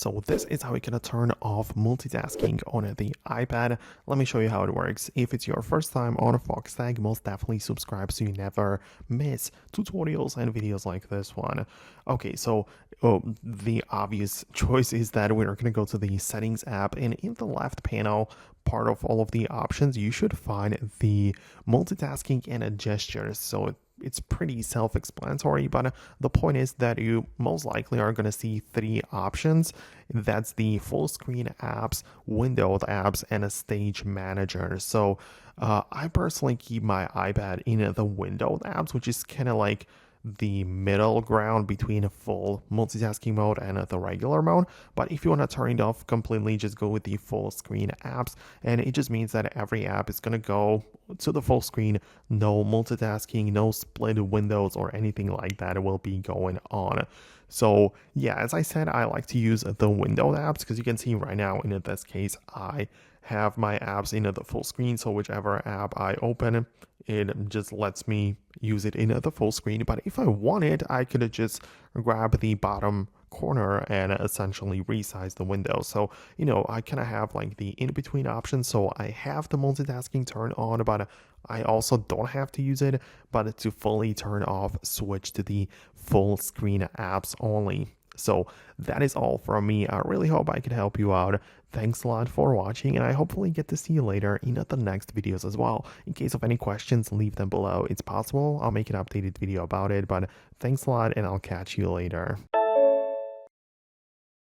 So this is how you can turn off multitasking on the iPad. Let me show you how it works. If it's your first time on Foxtecc, most definitely subscribe so you never miss tutorials and videos like this one. Okay, so the obvious choice is that we're going to go to the settings app, and in the left panel, part of all of the options, you should find the multitasking and gestures. So it's pretty self-explanatory, but the point is that you most likely are going to see three options. That's the full screen apps, windowed apps, and a stage manager. So I personally keep my iPad in the windowed apps, which is kind of like the middle ground between a full multitasking mode and the regular mode. But if you want to turn it off completely, just go with the full screen apps, and it just means that every app is going to go to the full screen. No multitasking, no split windows or anything like that will be going on. So yeah, as I said, I like to use the windowed apps because you can see right now in this case I have my apps in the full screen. So whichever app I open, it just lets me use it in the full screen. But if I wanted, I could just grab the bottom corner and essentially resize the window. So, I kind of have like the in-between option. So I have the multitasking turned on, but I also don't have to use it. But to fully turn off, switch to the full screen apps only. So that is all from me. I really hope I could help you out. Thanks a lot for watching, and I hopefully get to see you later in the next videos as well. In case of any questions, leave them below. It's possible I'll make an updated video about it, but thanks a lot, and I'll catch you later.